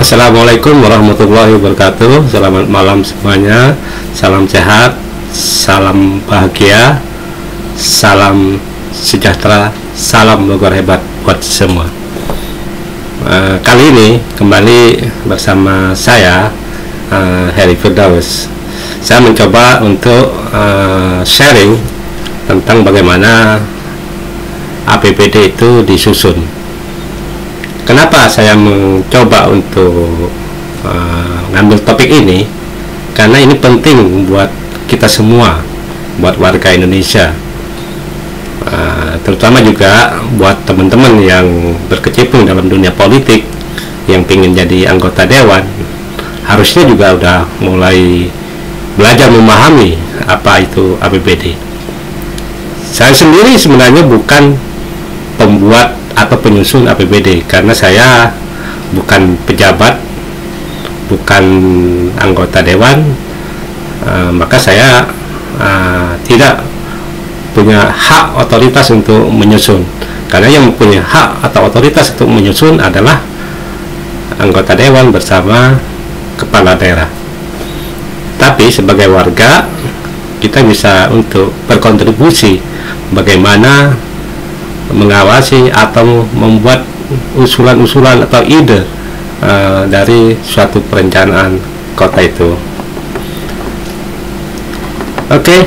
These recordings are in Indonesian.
Assalamualaikum warahmatullahi wabarakatuh. Selamat malam semuanya. Salam sehat, salam bahagia, salam sejahtera, salam Bogor hebat buat semua. Kali ini kembali bersama saya, Heri Firdaus. Saya mencoba untuk sharing tentang bagaimana APBD itu disusun. Kenapa saya mencoba untuk ngambil topik ini? Karena ini penting buat kita semua, buat warga Indonesia, terutama juga buat teman-teman yang berkecimpung dalam dunia politik, yang ingin jadi anggota dewan. Harusnya juga udah mulai belajar memahami apa itu APBD. Saya sendiri sebenarnya bukan pembuat atau penyusun APBD, karena saya bukan pejabat, bukan anggota dewan, maka saya tidak punya hak otoritas untuk menyusun. Karena yang punya hak atau otoritas untuk menyusun adalah anggota dewan bersama kepala daerah. Tapi sebagai warga, kita bisa untuk berkontribusi bagaimana mengawasi atau membuat usulan-usulan atau ide dari suatu perencanaan kota itu. Oke,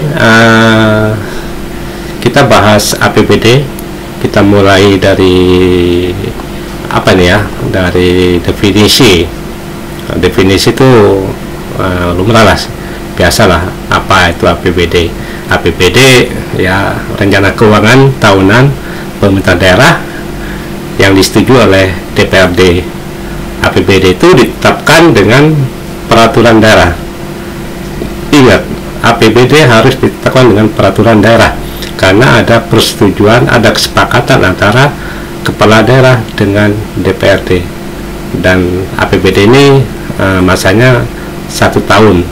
kita bahas APBD. Kita mulai dari apa nih ya? Dari definisi. Definisi itu lumrah lah, biasalah apa itu APBD. APBD ya rencana keuangan tahunan pemerintah daerah yang disetujui oleh DPRD. APBD itu ditetapkan dengan peraturan daerah. Ingat, APBD harus ditetapkan dengan peraturan daerah karena ada persetujuan, ada kesepakatan antara kepala daerah dengan DPRD. Dan APBD ini masanya satu tahun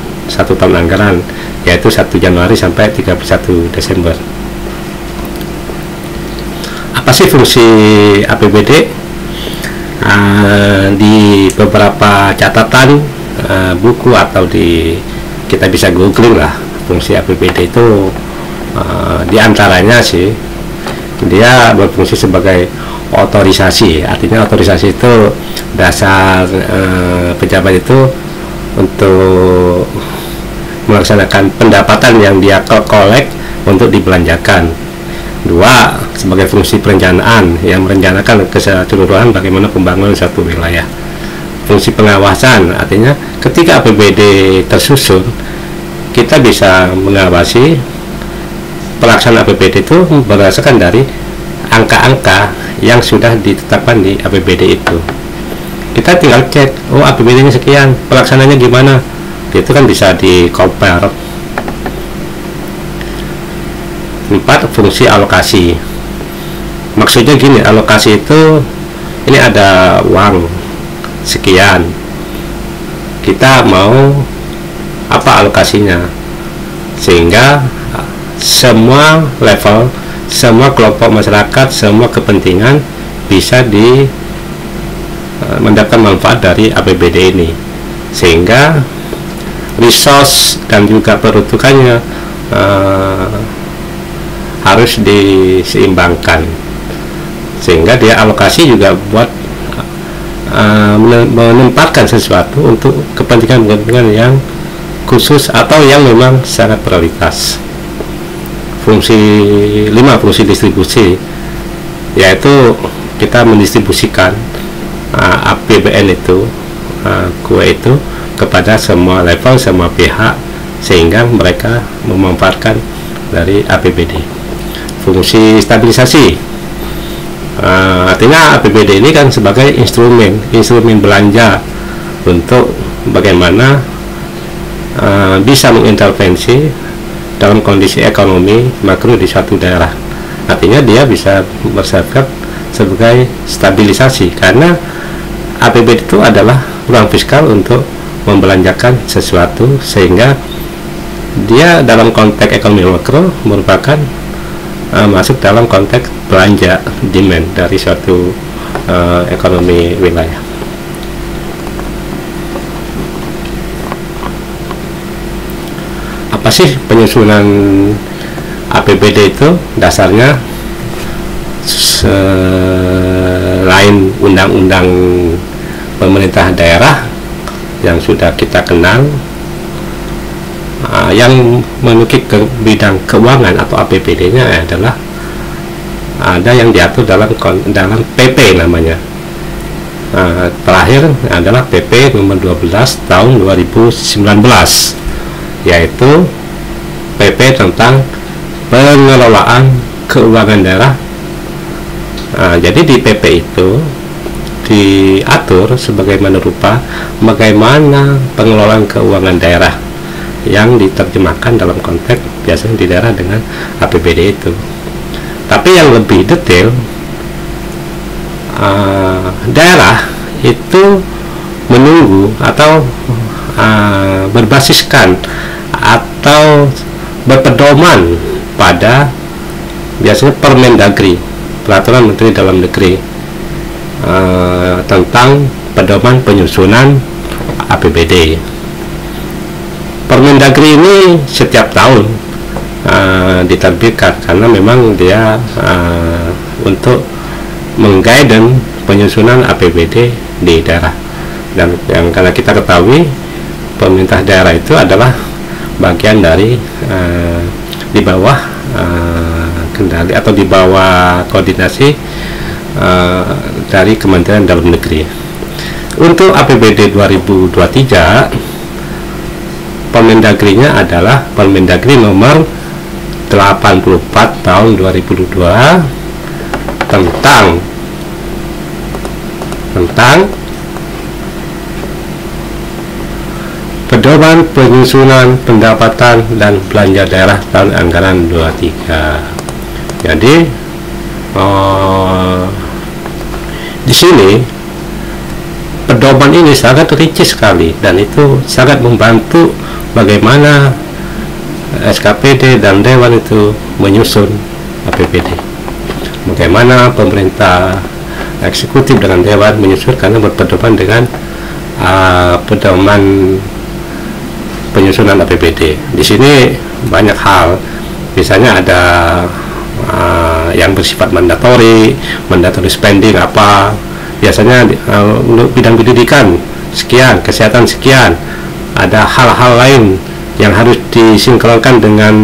anggaran, yaitu 1 Januari sampai 31 Desember. Apa sih fungsi APBD? Di beberapa catatan buku atau kita bisa googling lah fungsi APBD itu, diantaranya sih dia berfungsi sebagai otorisasi. Artinya otorisasi itu dasar pejabat itu untuk melaksanakan pendapatan yang dia kolek untuk dibelanjakan. 2, sebagai fungsi perencanaan yang merencanakan keseluruhan bagaimana pembangunan suatu wilayah. Fungsi pengawasan, artinya ketika APBD tersusun, kita bisa mengawasi pelaksanaan APBD itu berdasarkan dari angka-angka yang sudah ditetapkan di APBD itu. Kita tinggal cek, oh APBD-nya sekian, pelaksananya gimana? Itu kan bisa di-compare. 4, fungsi alokasi. Maksudnya gini, alokasi itu ini ada uang sekian, kita mau apa alokasinya, sehingga semua level, semua kelompok masyarakat, semua kepentingan bisa mendapatkan manfaat dari APBD ini, sehingga resource dan juga peruntukannya harus diseimbangkan, sehingga dia alokasi juga buat menempatkan sesuatu untuk kepentingan yang khusus atau yang memang sangat prioritas. Fungsi 5, fungsi distribusi, yaitu kita mendistribusikan APBN itu, kue itu kepada semua level, semua pihak, sehingga mereka memanfaatkan dari APBD. Fungsi stabilisasi, artinya APBD ini kan sebagai instrumen belanja untuk bagaimana bisa mengintervensi dalam kondisi ekonomi makro di suatu daerah. Artinya dia bisa bersifat sebagai stabilisasi, karena APBD itu adalah ruang fiskal untuk membelanjakan sesuatu, sehingga dia dalam konteks ekonomi makro merupakan masuk dalam konteks belanja, demand dari suatu ekonomi wilayah. apa sih penyusunan APBD itu? Dasarnya selain undang-undang pemerintah daerah yang sudah kita kenal, yang menukik ke bidang keuangan atau APBD-nya adalah ada yang diatur dalam PP namanya. Terakhir adalah PP nomor 12 tahun 2019, yaitu PP tentang pengelolaan keuangan daerah. Jadi di PP itu diatur sebagaimana rupa bagaimana pengelolaan keuangan daerah yang diterjemahkan dalam konteks biasanya di daerah dengan APBD itu. Tapi yang lebih detail, daerah itu menunggu atau berbasiskan atau berpedoman pada biasanya Permendagri, Peraturan Menteri Dalam Negeri, tentang pedoman penyusunan APBD. Permendagri ini setiap tahun diterbitkan karena memang dia untuk mengguidance penyusunan APBD di daerah. Dan yang karena kita ketahui pemerintah daerah itu adalah bagian dari di bawah kendali atau di bawah koordinasi dari Kementerian Dalam Negeri. Untuk APBD 2023, Permendagri-nya adalah Permendagri nomor 84 tahun 2022 tentang pedoman penyusunan pendapatan dan belanja daerah tahun anggaran 23. Jadi di sini pedoman ini sangat ricis sekali dan itu sangat membantu bagaimana SKPD dan Dewan itu menyusun APBD. Bagaimana pemerintah eksekutif dengan Dewan menyusun karena berpedoman dengan pedoman penyusunan APBD. Di sini banyak hal, misalnya ada yang bersifat mandatory spending apa, biasanya untuk bidang pendidikan sekian, kesehatan sekian, ada hal-hal lain yang harus disinkronkan dengan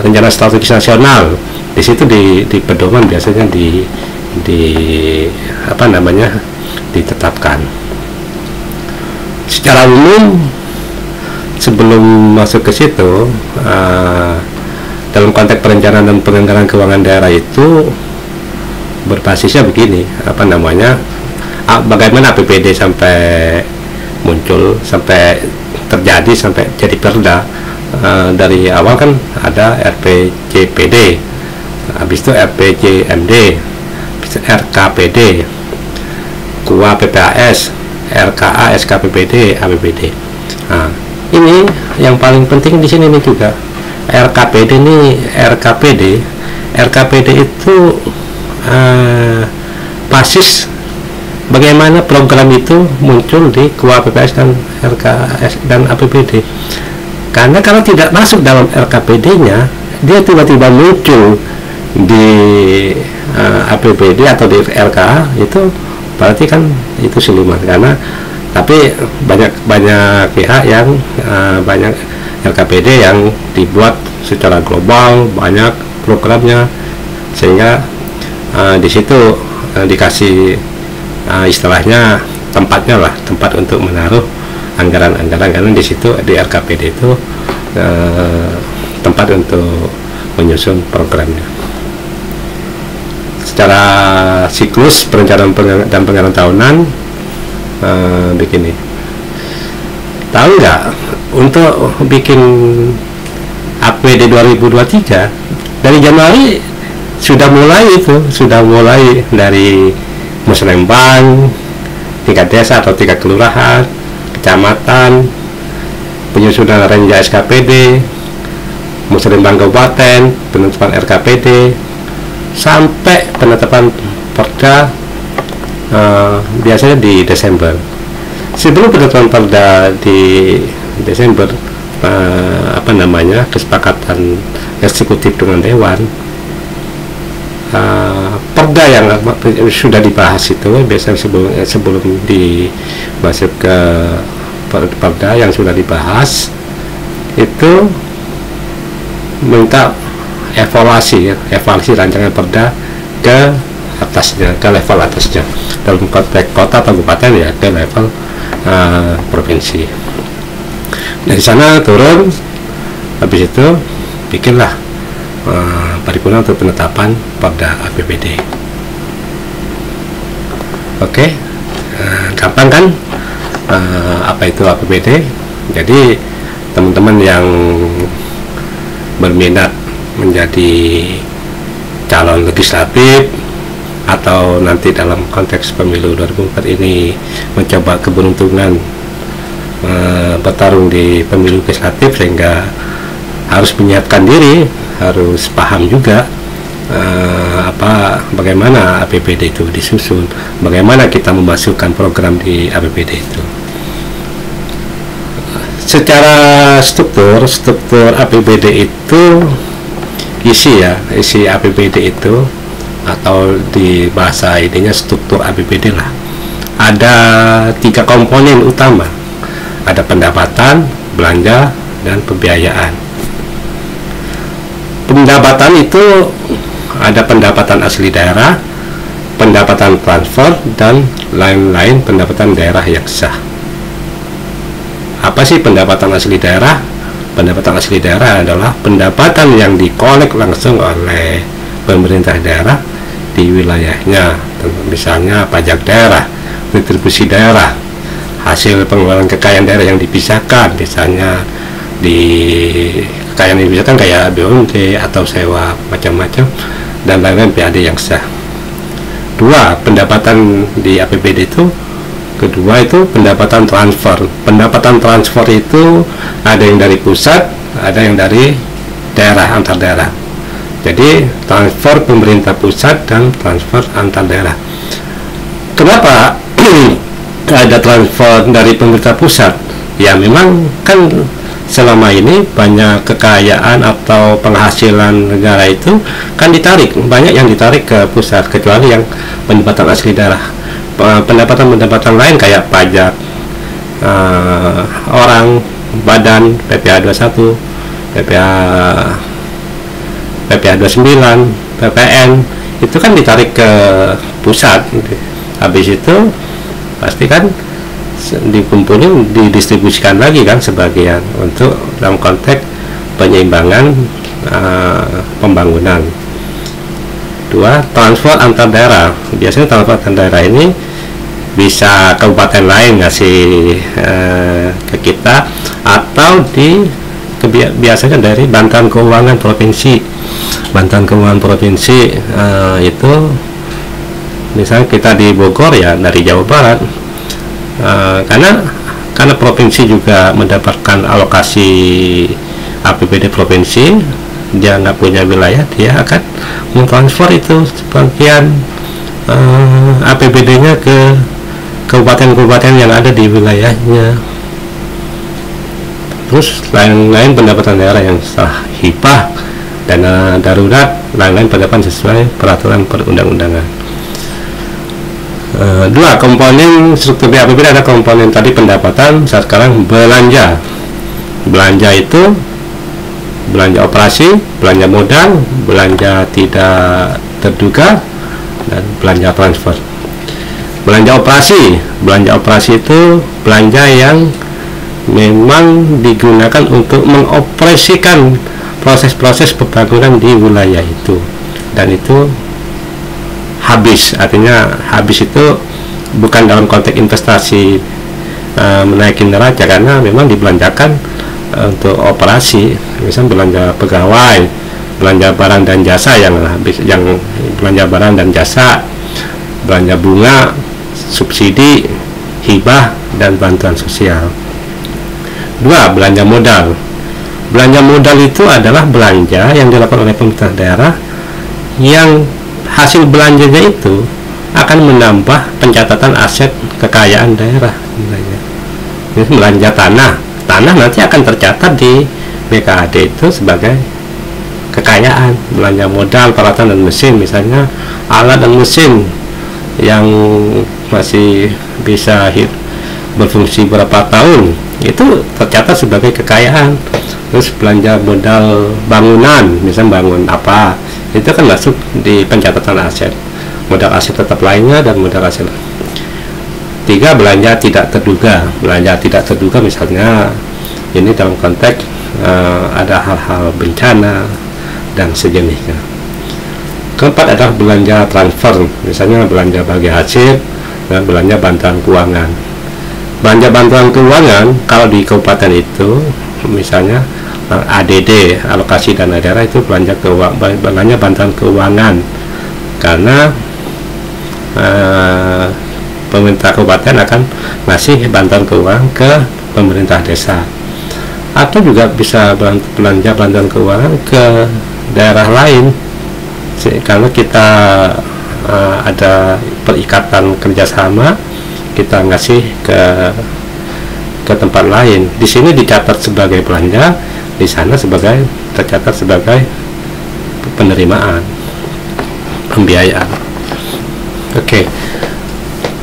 rencana strategis nasional. Di situ di pedoman biasanya ditetapkan. Secara umum sebelum masuk ke situ, dalam konteks perencanaan dan penganggaran keuangan daerah itu berbasisnya begini, bagaimana APBD sampai muncul, sampai terjadi, sampai jadi perda. Dari awal kan ada RPJPD, habis itu RPJMD, RKPD, KUA PPAS, RKA, SKPPD, APBD. Nah, ini yang paling penting di sini nih juga. RKPD itu basis bagaimana program itu muncul di KUA PPAS dan RKS dan APBD. Karena kalau tidak masuk dalam RKPD-nya, dia tiba-tiba muncul di APBD atau di RKA, itu berarti kan itu siluman. Karena tapi banyak pihak yang banyak RKPD yang dibuat secara global, banyak programnya, sehingga di situ dikasih istilahnya tempat untuk menaruh anggaran-anggaran, karena di situ di RKPD itu tempat untuk menyusun programnya. Secara siklus perencanaan dan penganggaran tahunan begini. Tahu nggak, untuk bikin APBD 2023 dari Januari sudah mulai dari musrembang, tingkat desa atau tingkat kelurahan, kecamatan, penyusunan renja SKPD, musrembang kabupaten, penetapan RKPD, sampai penetapan perda biasanya di Desember. Sebelum penetapan perda di Desember, kesepakatan eksekutif dengan dewan, perda yang sudah dibahas itu biasanya sebelum dimasuk ke perda yang sudah dibahas itu minta evaluasi rancangan perda ke atasnya, ke level atasnya, dalam konteks kota atau kabupaten ya ke level provinsi. Dari sana turun, habis itu bikinlah paripurna untuk penetapan perda APBD. Oke, gampang kan apa itu APBD? Jadi teman-teman yang berminat menjadi calon legislatif atau nanti dalam konteks pemilu 2024 ini mencoba keberuntungan bertarung di pemilu legislatif, sehingga harus menyiapkan diri, harus paham juga bagaimana APBD itu disusun, bagaimana kita memasukkan program di APBD itu. Secara struktur APBD itu isi APBD itu, atau di bahasa ininya struktur APBD lah, ada 3 komponen utama. Ada pendapatan, belanja, dan pembiayaan. Pendapatan itu ada pendapatan asli daerah, pendapatan transfer, dan lain-lain pendapatan daerah yang sah. Apa sih pendapatan asli daerah? Pendapatan asli daerah adalah pendapatan yang dikolek langsung oleh pemerintah daerah di wilayahnya, misalnya pajak daerah, retribusi daerah, hasil pengeluaran kekayaan daerah yang dipisahkan, misalnya di kekayaan yang dipisahkan kayak BUMD atau sewa macam-macam dan lain-lain PAD yang sah. 2, pendapatan di APBD itu, kedua itu pendapatan transfer. Pendapatan transfer itu ada yang dari pusat, ada yang dari daerah, antar daerah. Jadi transfer pemerintah pusat dan transfer antar daerah. Kenapa ada transfer dari pemerintah pusat? Ya memang kan selama ini banyak kekayaan atau penghasilan negara itu kan ditarik, banyak yang ditarik ke pusat, kecuali yang pendapatan asli daerah. Pendapatan lain kayak pajak orang, badan, PPh 21, PPh 29, PPN itu kan ditarik ke pusat. Habis itu pasti kan dikumpulin, didistribusikan lagi kan sebagian untuk dalam konteks penyeimbangan pembangunan. 2, transfer antar daerah. Biasanya transfer antar daerah ini bisa kabupaten lain ngasih ke kita, atau biasanya dari Bantuan Keuangan Provinsi. Bantuan Keuangan Provinsi itu misalnya kita di Bogor ya dari Jawa Barat, karena provinsi juga mendapatkan alokasi APBD provinsi, dia nggak punya wilayah, dia akan mentransfer itu sebagian APBD-nya ke kabupaten-kabupaten yang ada di wilayahnya. Terus lain-lain pendapatan daerah yang sah, hibah, dana darurat, lain-lain pendapatan sesuai peraturan perundang-undangan. 2, komponen struktur di APBD ada komponen tadi pendapatan, sekarang belanja. Belanja itu belanja operasi, belanja modal, belanja tidak terduga, dan belanja transfer. Belanja operasi itu belanja yang memang digunakan untuk mengoperasikan proses-proses pembangunan di wilayah itu, dan itu habis. Artinya habis itu bukan dalam konteks investasi menaikin neraca, karena memang dibelanjakan untuk operasi, misalnya belanja pegawai, belanja barang dan jasa yang habis, yang belanja barang dan jasa, belanja bunga, subsidi, hibah, dan bantuan sosial. 2, belanja modal. Belanja modal itu adalah belanja yang dilakukan oleh pemerintah daerah, yang hasil belanjanya itu akan menambah pencatatan aset kekayaan daerah. Belanja tanah, tanah nanti akan tercatat di BKAD itu sebagai kekayaan. Belanja modal, peralatan dan mesin, misalnya alat dan mesin yang masih bisa berfungsi berapa tahun, itu tercatat sebagai kekayaan. Terus belanja modal bangunan, misalnya bangun apa, itu kan masuk di pencatatan aset. Modal aset tetap lainnya dan modal aset. 3, belanja tidak terduga. Belanja tidak terduga misalnya ini dalam konteks ada hal-hal bencana dan sejenisnya. Keempat adalah belanja transfer, misalnya belanja bagi hasil dan belanja bantuan keuangan. Belanja bantuan keuangan kalau di kabupaten itu misalnya ADD, alokasi dana daerah, itu belanja bantuan keuangan, karena pemerintah kabupaten akan ngasih bantuan keuangan ke pemerintah desa. Atau juga bisa belanja bantuan keuangan ke daerah lain, karena kita ada perikatan kerjasama, kita ngasih ke tempat lain. Di sini dicatat sebagai belanja, di sana tercatat sebagai penerimaan, pembiayaan. Oke.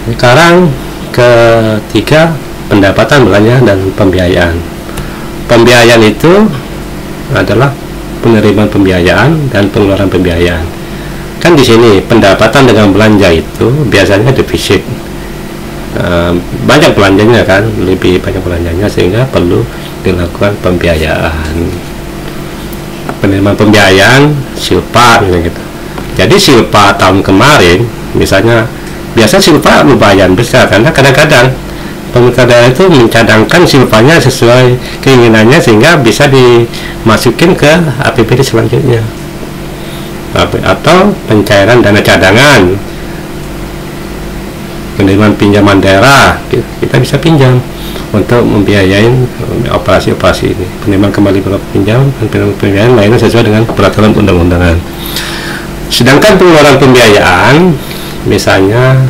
Sekarang ketiga, pendapatan, belanja dan pembiayaan. Pembiayaan itu adalah penerimaan pembiayaan dan pengeluaran pembiayaan. Kan di sini pendapatan dengan belanja itu biasanya defisit. Banyak belanjanya kan, lebih banyak belanjanya, sehingga perlu dilakukan pembiayaan. Penerimaan pembiayaan silpa gitu. Jadi silpa tahun kemarin misalnya, biasa silpa lumayan besar, karena kadang-kadang pemerintah daerah itu mencadangkan silpanya sesuai keinginannya, sehingga bisa dimasukin ke APBD selanjutnya. Atau pencairan dana cadangan, penerimaan pinjaman daerah, kita bisa pinjam untuk membiayai operasi-operasi ini. Penerimaan kembali pinjam dan penerimaan pembiayaan lainnya sesuai dengan peraturan undang-undangan. Sedangkan pengeluaran pembiayaan, misalnya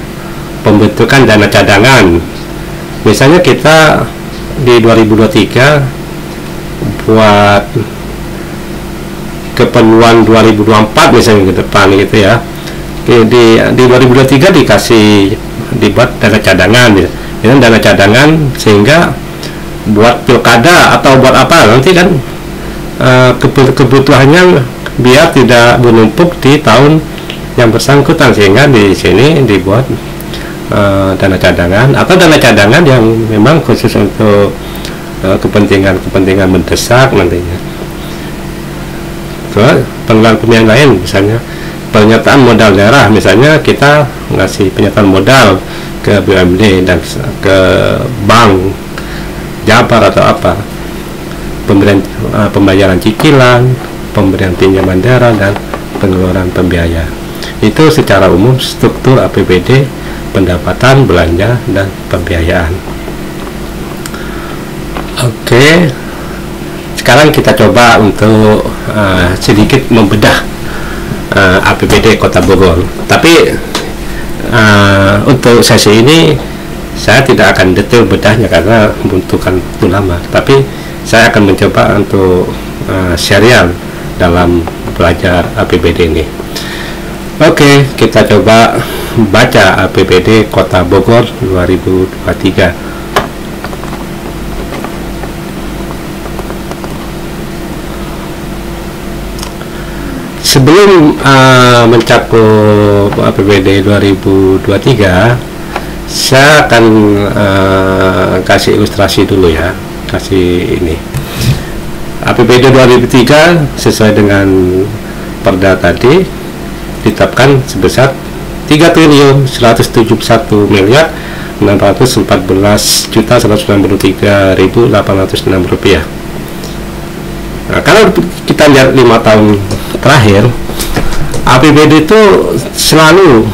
pembentukan dana cadangan, misalnya kita di 2023 buat keperluan 2024 misalnya ke depan gitu ya, di 2023 dibuat dana cadangan, ini dana cadangan, sehingga buat pilkada atau buat apa nanti kan kebutuhannya biar tidak menumpuk di tahun yang bersangkutan, sehingga di sini dibuat dana cadangan atau dana cadangan yang memang khusus untuk kepentingan mendesak nantinya. Terus pengelolaan pembiayaan lain, misalnya penyertaan modal daerah, misalnya kita ngasih penyertaan modal ke BUMD dan ke bank Jabar atau apa, pemberian pembayaran cicilan, pemberian pinjaman daerah, dan pengeluaran pembiayaan. Itu secara umum struktur APBD, pendapatan, belanja, dan pembiayaan. Oke, sekarang kita coba untuk sedikit membedah APBD Kota Bogor. Tapi untuk sesi ini saya tidak akan detail bedahnya karena membutuhkan waktu lama. Tapi saya akan mencoba untuk serial dalam belajar APBD ini. Oke, kita coba baca APBD Kota Bogor 2023. Sebelum mencakup APBD 2023, saya akan kasih ilustrasi dulu ya. Kasih ini. APBD 2003 sesuai dengan Perda tadi ditetapkan sebesar 3.614.614.193.806 rupiah. Nah, kalau kita lihat 5 tahun terakhir, APBD itu selalu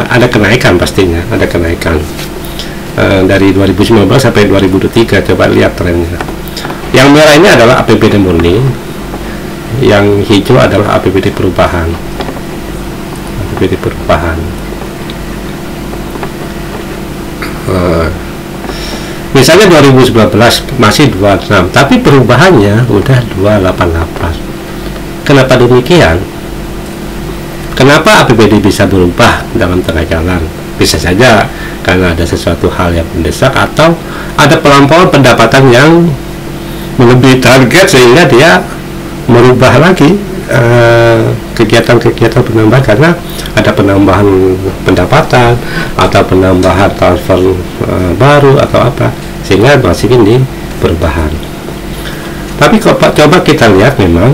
ada kenaikan, pastinya ada kenaikan dari 2019 sampai 2023. Coba lihat trennya. Yang merah ini adalah APBD murni, yang hijau adalah APBD perubahan. APBD perubahan. Misalnya 2019 masih 26, tapi perubahannya udah 288. Kenapa demikian? Kenapa APBD bisa berubah dalam tengah jalan? Bisa saja karena ada sesuatu hal yang mendesak, atau ada pelampauan pendapatan yang melebihi target sehingga dia merubah lagi kegiatan-kegiatan penambahan karena ada penambahan pendapatan atau penambahan transfer baru atau apa, sehingga masukin di perubahan. Tapi coba kita lihat, memang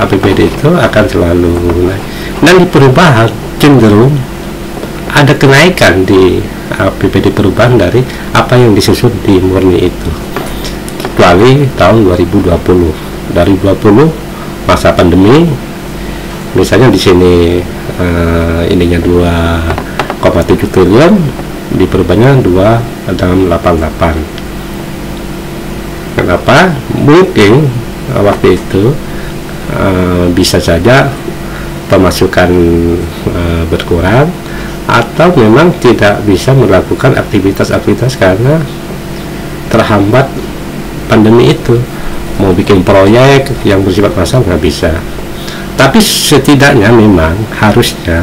APBD itu akan selalu naik, dan di perubahan cenderung ada kenaikan di APBD perubahan dari apa yang disusun di murni itu, kecuali tahun 2020. Dari 20 masa pandemi, misalnya di sini ininya 2,7 triliun, di perubahannya 2,88. Kenapa? Mungkin waktu itu bisa saja pemasukan berkurang, atau memang tidak bisa melakukan aktivitas-aktivitas karena terhambat pandemi itu. Mau bikin proyek yang bersifat massal nggak bisa. Tapi setidaknya memang harusnya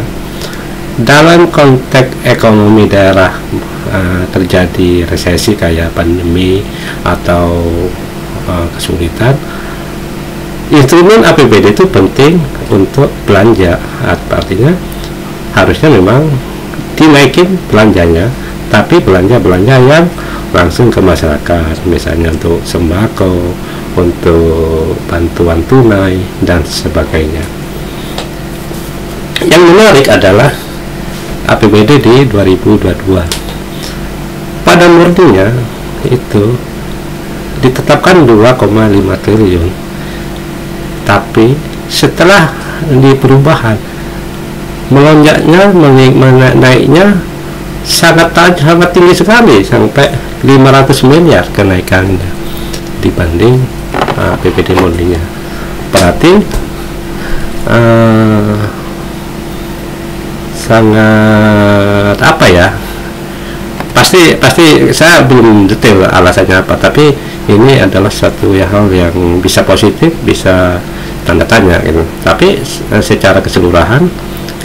dalam konteks ekonomi daerah terjadi resesi kayak pandemi atau kesulitan, instrumen APBD itu penting untuk belanja. Artinya harusnya memang dinaikin belanjanya, tapi belanja-belanja yang langsung ke masyarakat, misalnya untuk sembako, untuk bantuan tunai, dan sebagainya. Yang menarik adalah APBD di 2022. Pada murninya itu ditetapkan 2,5 triliun. Tapi setelah di perubahan, melonjaknya, naiknya sangat tinggi sekali, sampai 500 miliar kenaikannya dibanding APBD murninya. Berarti sangat apa ya, pasti saya belum detail alasannya apa, tapi ini adalah satu hal yang bisa positif, bisa tanda tanya gitu. Tapi secara keseluruhan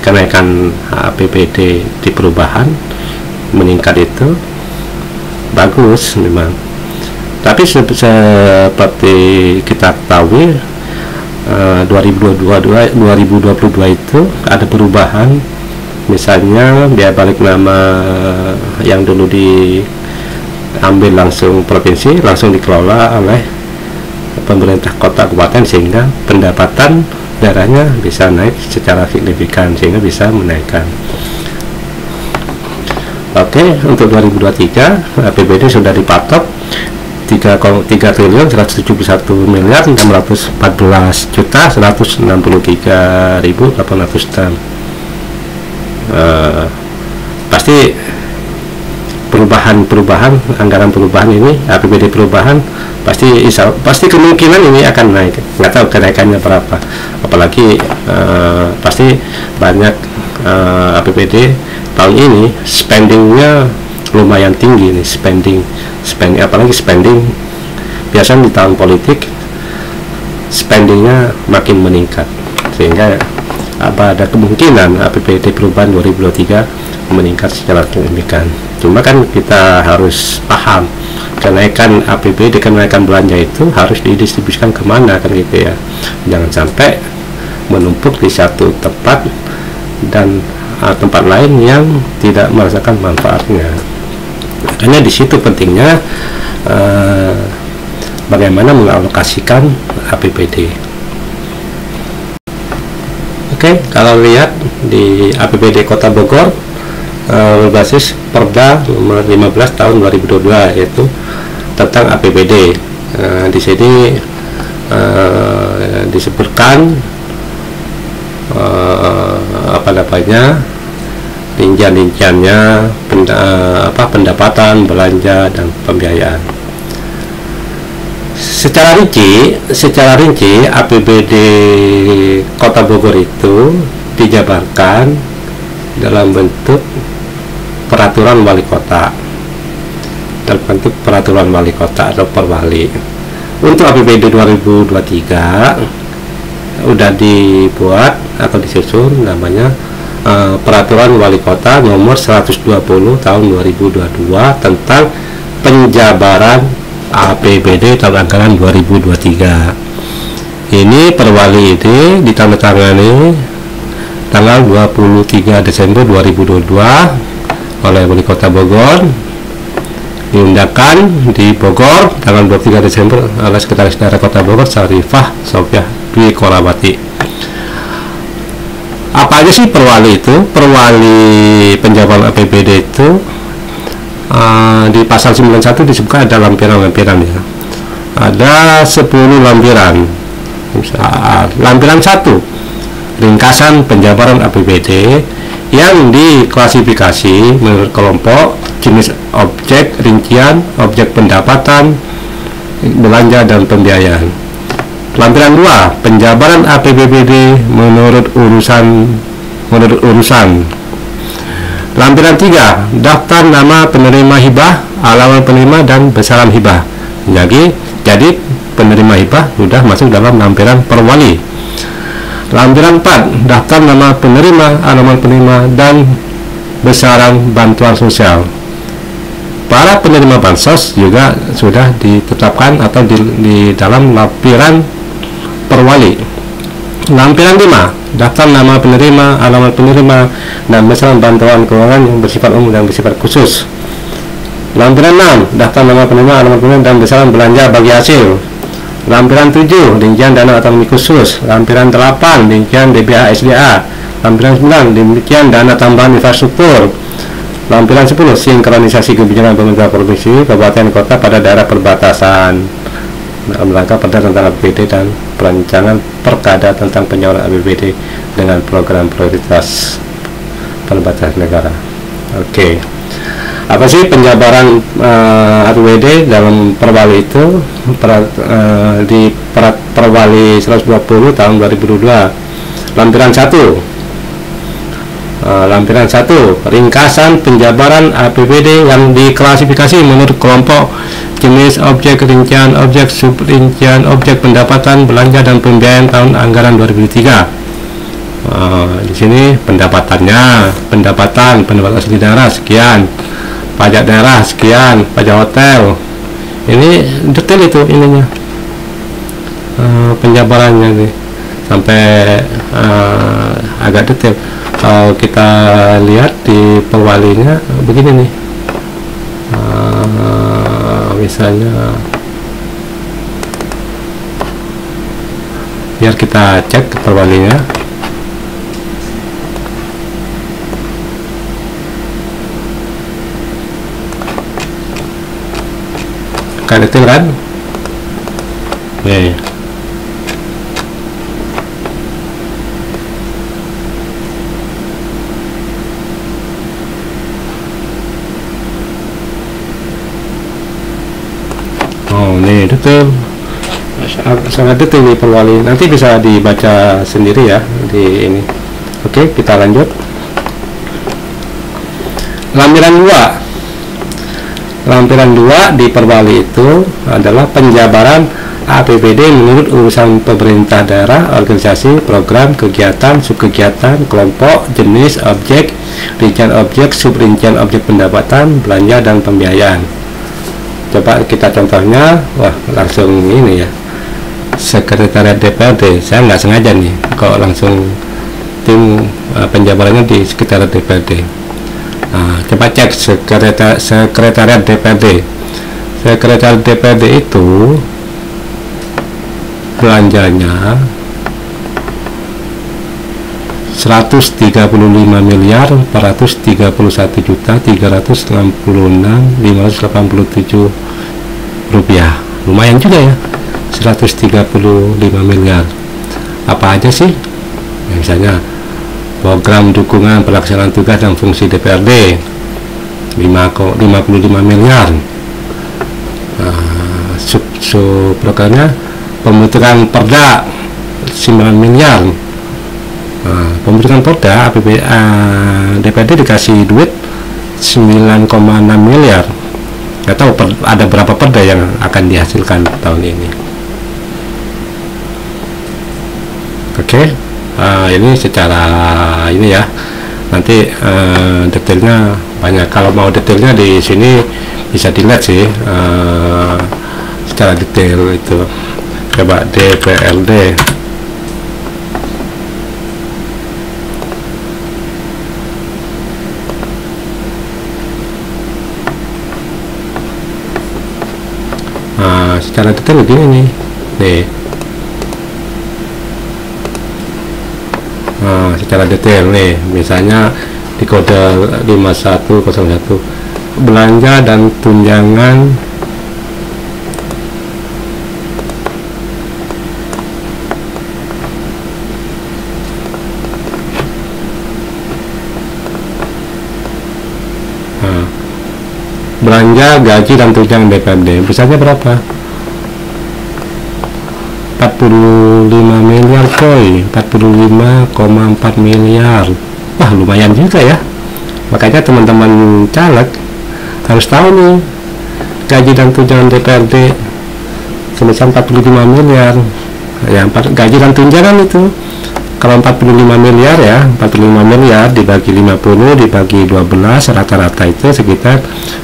kenaikan APBD di perubahan meningkat itu bagus memang. Tapi seperti kita ketahui 2022 itu ada perubahan, misalnya biaya balik nama yang dulu diambil langsung provinsi, langsung dikelola oleh pemerintah kota kabupaten, sehingga pendapatan daerahnya bisa naik secara signifikan, sehingga bisa menaikkan. Oke, untuk 2023 APBD sudah dipatok 3 triliun 171 miliar 614 juta 163.806. Pasti perubahan anggaran perubahan ini, APBD perubahan pasti kemungkinan ini akan naik. Nggak tahu kenaikannya berapa, apalagi pasti banyak APBD tahun ini spendingnya lumayan tinggi nih, spending apalagi spending biasanya di tahun politik spendingnya makin meningkat, sehingga ada kemungkinan APBD perubahan 2023 meningkat secara signifikan. Cuma kan kita harus paham, kenaikan APBD, kenaikan belanja itu harus didistribusikan kemana, kan gitu ya. Jangan sampai menumpuk di satu tempat dan tempat lain yang tidak merasakan manfaatnya. Makanya di situ pentingnya bagaimana mengalokasikan APBD. Oke, kalau lihat di APBD Kota Bogor berbasis Perda nomor 15 tahun 2022, yaitu tentang APBD. Di sini disebutkan rincian-rinciannya, pendapatan, belanja, dan pembiayaan. Secara rinci APBD Kota Bogor itu dijabarkan dalam bentuk peraturan wali kota. dalam bentuk peraturan wali kota atau perwali. Untuk APBD 2023 udah dibuat atau disusun namanya peraturan wali kota nomor 120 tahun 2022 tentang penjabaran APBD tahun anggaran 2023. Ini perwali ini ditandatangani tanggal 23 Desember 2022 oleh Wali Kota Bogor, diundangkan di Bogor tanggal 23 Desember oleh Sekretaris Daerah Kota Bogor Syarifah Sofiah Dwi Korawati. Apa aja sih perwali itu? Perwali penjabaran APBD itu di pasal 91 disebutkan ada lampiran-lampiran ya. Ada 10 lampiran. Lampiran 1, ringkasan penjabaran APBD yang diklasifikasi menurut kelompok, jenis objek, rincian, objek pendapatan, belanja dan pembiayaan. Lampiran 2, penjabaran APBD menurut urusan. Lampiran 3, daftar nama penerima hibah, alamat penerima dan besaran hibah. Jadi penerima hibah sudah masuk dalam lampiran perwali. Lampiran 4, daftar nama penerima, alamat penerima dan besaran bantuan sosial. Para penerima bansos juga sudah ditetapkan atau di dalam lampiran perwali. Lampiran 5, daftar nama penerima, alamat penerima dan besaran bantuan keuangan yang bersifat umum dan bersifat khusus. Lampiran 6, daftar nama penerima, alamat penerima dan besaran belanja bagi hasil. Lampiran 7, rincian dana otonomi khusus. Lampiran 8, rincian DBA SDA. Lampiran 9, rincian dana tambahan infrastruktur. Lampiran 10, sinkronisasi kebijakan pemerintah provinsi, kabupaten, kota pada daerah perbatasan dalam rangka perda tentang APBD dan perancangan perkada tentang penyaluran APBD dengan program prioritas perbatasan negara. Oke. Apa sih penjabaran APBD dalam perwali itu? Di perwali 120 tahun 2022, lampiran 1, ringkasan penjabaran APBD yang diklasifikasi menurut kelompok, jenis objek, rincian objek, subrincian objek, pendapatan, belanja dan pembiayaan tahun anggaran 2003. Di sini pendapatan asli daerah sekian, pajak daerah sekian, pajak hotel. Ini detail itu ininya, penjabarannya nih sampai agak detail. Kalau kita lihat di perwalinya begini nih, misalnya biar kita cek perwalinya. Kan detail kan? Nih. Oh, nih detail. Sangat detail nih perwali. Nanti bisa dibaca sendiri ya di ini. Oke, kita lanjut. Lampiran 2. Lampiran 2 di perwali itu adalah penjabaran APBD menurut urusan pemerintah daerah, organisasi, program, kegiatan, subkegiatan, kelompok, jenis objek, rincian objek, subrincian objek, pendapatan, belanja dan pembiayaan. Coba kita contohnya, wah langsung ini ya, sekretariat DPRD. Saya nggak sengaja nih kalau langsung tim penjabarannya di sekretariat DPRD. Nah, coba cek sekretariat DPRD. Sekretariat DPRD itu belanjanya 131.431.366.587 rupiah. Lumayan juga ya, 135 miliar. Apa aja sih? Ya, misalnya program dukungan pelaksanaan tugas dan fungsi DPRD 55 miliar. Programnya pembentukan perda 9 miliar. Pembentukan perda DPRD dikasih duit 9,6 miliar. nggak tahu ada berapa perda yang akan dihasilkan tahun ini. Oke. Ini secara ini ya, nanti detailnya banyak. Kalau mau detailnya di sini bisa dilihat sih, secara detail itu. Coba DPRD. Secara detail begini nih. Secara detail nih, misalnya di kode 5101 belanja dan tunjangan belanja, gaji dan tunjangan DPRD besarnya berapa? 45 miliar coy, 45,4 miliar. Wah, lumayan juga ya. Makanya teman-teman caleg harus tahu nih, gaji dan tunjangan DPRD sebesar 45 miliar. Ya, gaji dan tunjangan itu kalau 45 miliar ya, 45 miliar dibagi 50 dibagi 12, rata-rata itu sekitar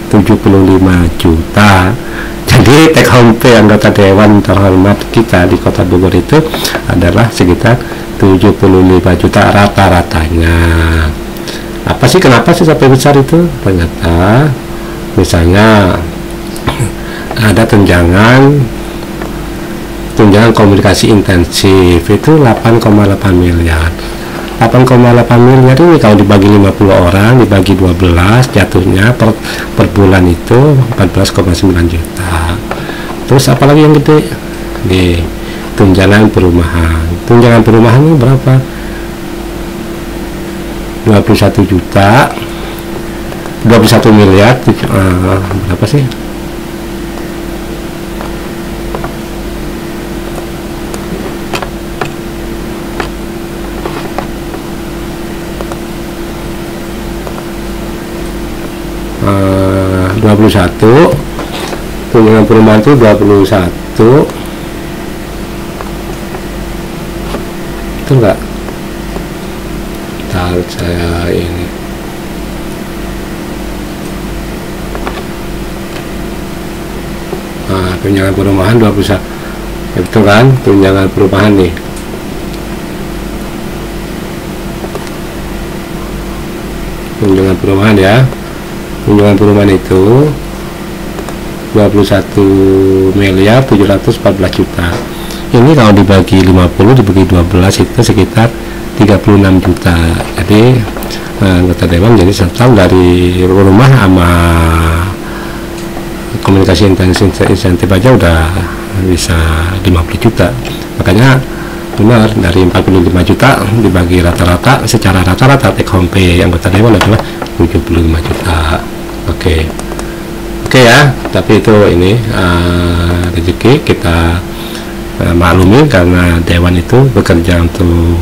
75 juta. Jadi take home pay anggota dewan terhormat kita di Kota Bogor itu adalah sekitar 75 juta rata-ratanya. Apa sih, kenapa sih sampai besar itu? Ternyata misalnya ada tunjangan komunikasi intensif itu 8,8 miliar. 8,8 miliar ini kalau dibagi 50 orang dibagi 12 jatuhnya per bulan itu 14,9 juta. Terus apalagi yang gede di tunjangan perumahan. Tunjangan perumahan ini berapa? 21 juta, 21 miliar. Berapa sih? Uh, 21 tunjangan perumahan itu 21, itu enggak? Bentar, saya ini tunjangan perumahan 21 itu kan tunjangan perumahan nih. Tunjangan perumahan ya, tunjangan perumahan itu 21 miliar 714 juta. Ini kalau dibagi 50 dibagi 12 itu sekitar 36 juta. Jadi anggota dewan jadi setahun dari rumah sama komunikasi insentif aja udah bisa 50 juta. Makanya benar, dari 45 juta dibagi rata-rata, secara rata-rata take home pay anggota dewan adalah 75 juta. Oke ya, tapi itu ini rezeki kita maklumi karena dewan itu bekerja untuk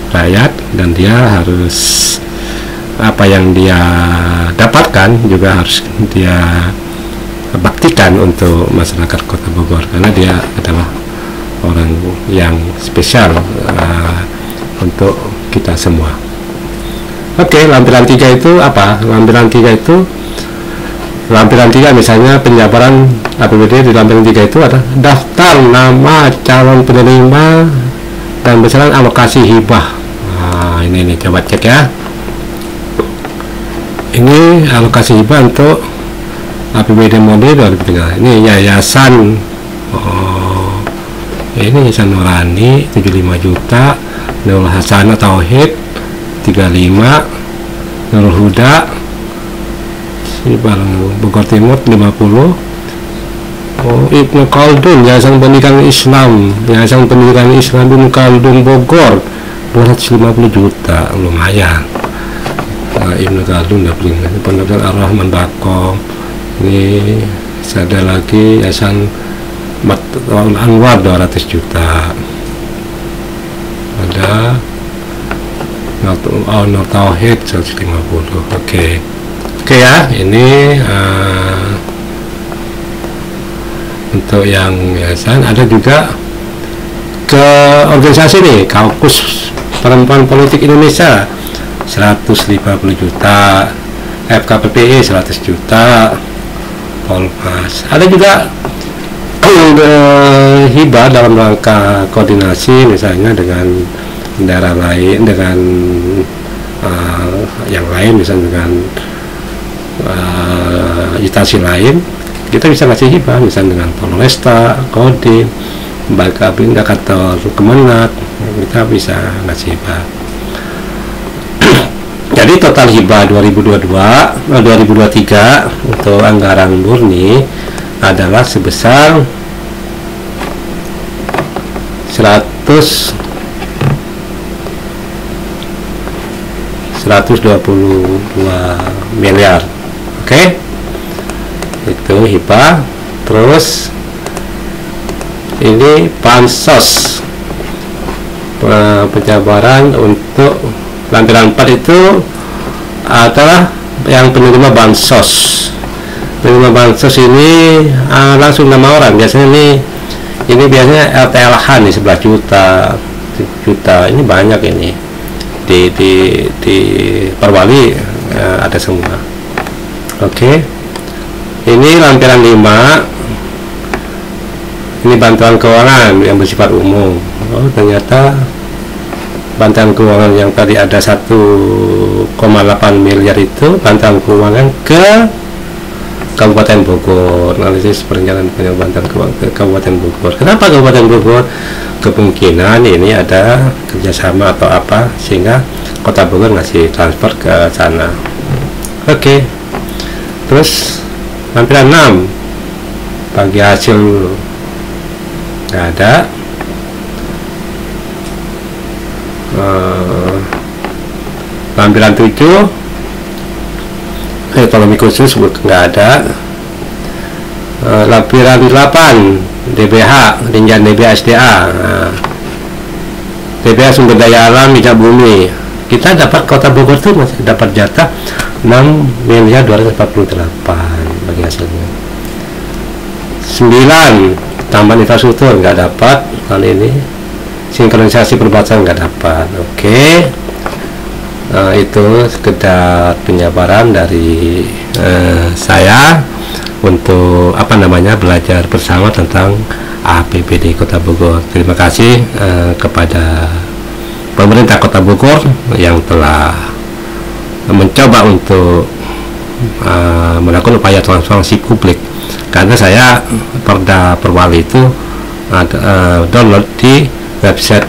rakyat dan dia harus apa yang dia dapatkan juga harus dia baktikan untuk masyarakat Kota Bogor karena dia adalah orang yang spesial untuk kita semua. Oke, lampiran 3 itu apa? Lampiran 3 itu lampiran 3 misalnya penjabaran APBD di lampiran 3 itu ada daftar nama calon penerima dan besaran alokasi hibah. Nah, ini nih coba cek ya. Ini alokasi hibah untuk APBD mode 2003. Ini yayasan ini Yayasan Nurani 75 juta, Nurul Hasanah Tauhid 35, Nurul Huda Bogor Timur 50. Ibnu Khaldun Yayasan Pendidikan Islam Ibnu Khaldun Bogor 250 juta, lumayan. Ibnu Khaldun udah beli. Pendidikan Ar-Rahman Bakom. Ini ada lagi Yayasan Anwar 200 juta. Ada Nur Tauhid 150. Oke ya, ini Untuk yang yayasan ada juga ke organisasi nih, Kaukus Perempuan Politik Indonesia 150 juta, FKPPI 100 juta, Polmas. Ada juga hibah dalam rangka koordinasi misalnya dengan daerah lain, dengan yang lain, misalnya dengan instansi lain, kita bisa ngasih hibah misalnya dengan Polresta, Kodim, Indikator Kemenat, kita bisa ngasih hibah. Jadi total hibah 2023 untuk anggaran murni adalah sebesar 122 miliar. Oke, itu hibah. Terus ini bansos, penjabaran untuk lampiran 4 itu adalah yang penerima bansos. Penerima bansos ini langsung 6 orang. Biasanya ini biasanya LTLH nih 11 juta. Ini banyak ini di Perwali ada semua. Oke. Ini lampiran 5. Ini bantuan keuangan yang bersifat umum. Oh, ternyata bantuan keuangan yang tadi ada 1,8 miliar itu bantuan keuangan ke Kabupaten Bogor. Analisis perencanaan bantuan keuangan ke Kabupaten Bogor. Kenapa Kabupaten Bogor? Kemungkinan ini ada kerjasama atau apa sehingga Kota Bogor ngasih transfer ke sana. Oke. Terus lampiran 6 bagi hasil nggak ada. Lampiran 7 ekonomi khusus nggak ada. Lampiran 8 DBH Rinjan DBH SDA, DBH sumber daya alam minyak bumi. Kita dapat Kota Bogor tuh masih dapat jatah 6.248 bagi hasilnya. 9 tambahan infrastruktur nggak dapat tahun ini. Sinkronisasi perbatasan nggak dapat. Oke. Itu sekedar penjabaran dari saya untuk belajar bersama tentang APBD Kota Bogor. Terima kasih kepada pemerintah Kota Bogor yang telah mencoba untuk melakukan upaya transformasi publik, karena saya Perda Perwali itu download di website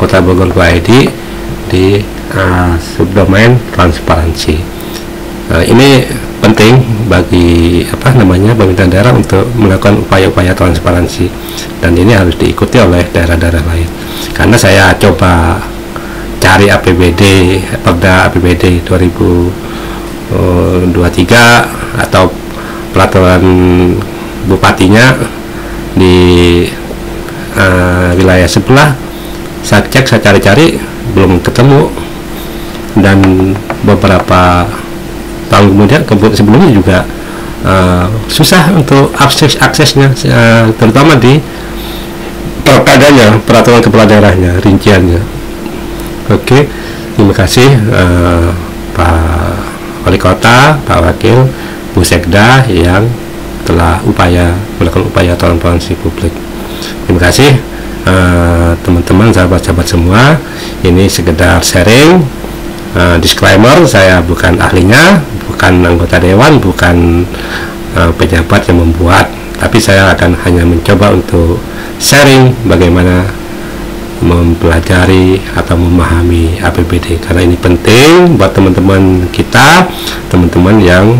Kota Bogor ID di subdomain transparansi. Ini penting bagi pemerintah daerah untuk melakukan upaya-upaya transparansi, dan ini harus diikuti oleh daerah-daerah lain. Karena saya coba cari APBD Perda APBD 2023 atau peraturan bupatinya di wilayah sebelah, saya cek, saya cari-cari belum ketemu, dan beberapa tahun kemudian sebelumnya juga susah untuk aksesnya, terutama di perkadanya, peraturan kepala daerahnya, rinciannya. Oke, terima kasih Pak Wali Kota, Pak Wakil, Bu Sekda yang telah melakukan upaya transparansi publik. Terima kasih teman-teman, sahabat-sahabat semua. Ini sekedar sharing. Disclaimer, saya bukan ahlinya, bukan anggota dewan, bukan pejabat yang membuat, tapi saya akan hanya mencoba untuk sharing bagaimana mempelajari atau memahami APBD, karena ini penting buat teman-teman kita, teman-teman yang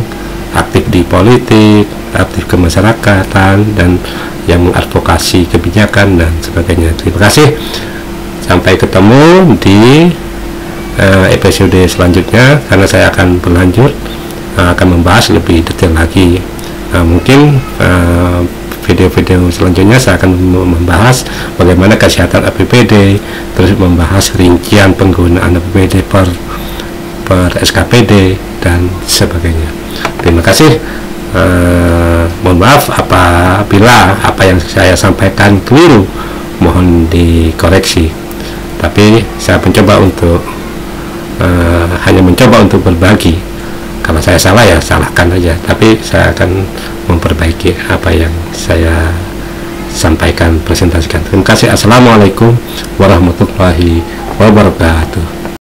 aktif di politik, aktif kemasyarakatan, dan yang mengadvokasi kebijakan dan sebagainya. Terima kasih. Sampai ketemu di episode selanjutnya, karena saya akan berlanjut akan membahas lebih detail lagi. Mungkin video-video selanjutnya saya akan membahas bagaimana kesehatan APBD, terus membahas rincian penggunaan APBD per SKPD dan sebagainya. Terima kasih. Mohon maaf apabila apa yang saya sampaikan keliru, mohon dikoreksi. Tapi saya mencoba untuk hanya mencoba untuk berbagi. Kalau saya salah ya salahkan aja, tapi saya akan memperbaiki apa yang saya sampaikan, presentasikan. Terima kasih. Assalamualaikum warahmatullahi wabarakatuh.